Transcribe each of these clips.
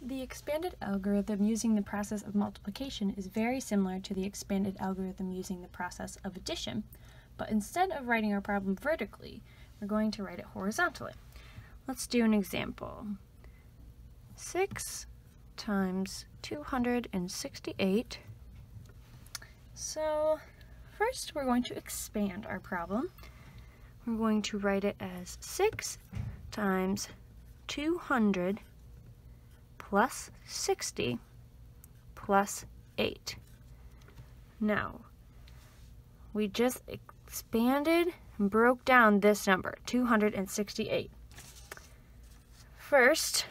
The expanded algorithm using the process of multiplication is very similar to the expanded algorithm using the process of addition, but instead of writing our problem vertically, we're going to write it horizontally. Let's do an example. 6 times 268. So first we're going to expand our problem. We're going to write it as 6 times 200 plus 60 plus 8. Now, we just expanded and broke down this number, 268. First,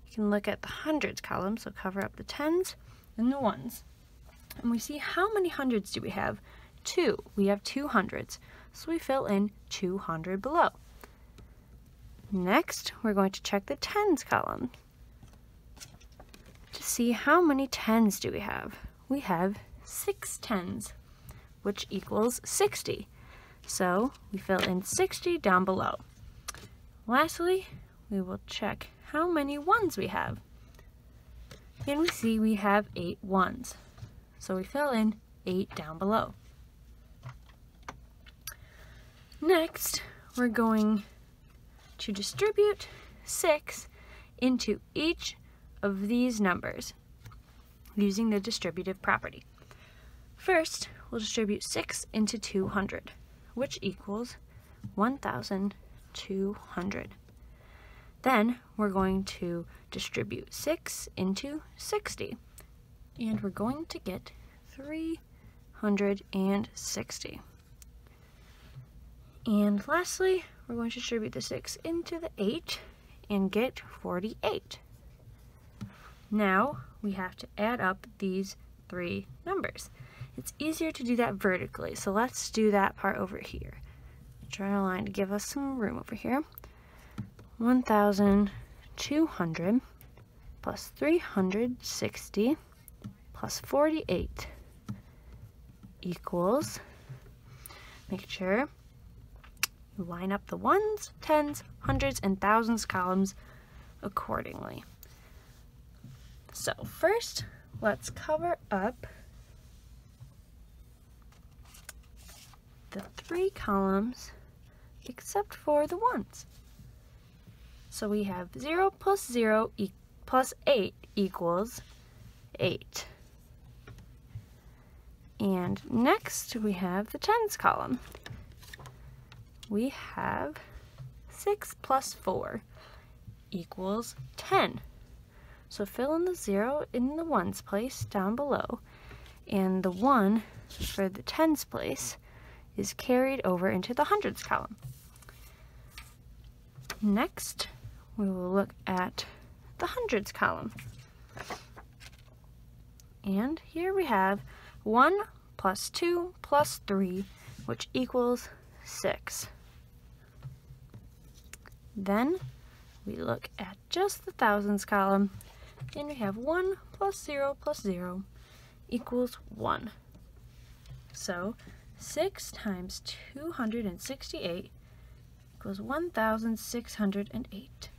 you can look at the hundreds column, so cover up the tens and the ones. And we see how many hundreds do we have? 2. We have 2 hundreds, so we fill in 200 below. Next, we're going to check the tens column to see how many tens do we have. We have 6 tens, which equals 60. So we fill in 60 down below. Lastly, we will check how many ones we have. And we see we have 8 ones. So we fill in 8 down below. Next, we're going to distribute 6 into each of these numbers using the distributive property. First, we'll distribute 6 into 200, which equals 1,200. Then we're going to distribute 6 into 60, and we're going to get 360. And lastly, we're going to distribute the 6 into the 8 and get 48. Now we have to add up these 3 numbers. It's easier to do that vertically, so let's do that part over here. Draw a line to give us some room over here. 1,200 plus 360 plus 48 equals, make sure you line up the ones, tens, hundreds, and thousands columns accordingly. So first, let's cover up the 3 columns except for the ones. So we have 0 plus 0 plus 8 equals 8. And next we have the tens column. We have 6 plus 4 equals 10. So fill in the 0 in the ones place down below, and the 1 for the tens place is carried over into the hundreds column. Next, we will look at the hundreds column. And here we have 1 plus 2 plus 3, which equals 6. Then we look at just the thousands column, and we have 1 plus 0 equals 1. So 6 times 268 equals 1,608.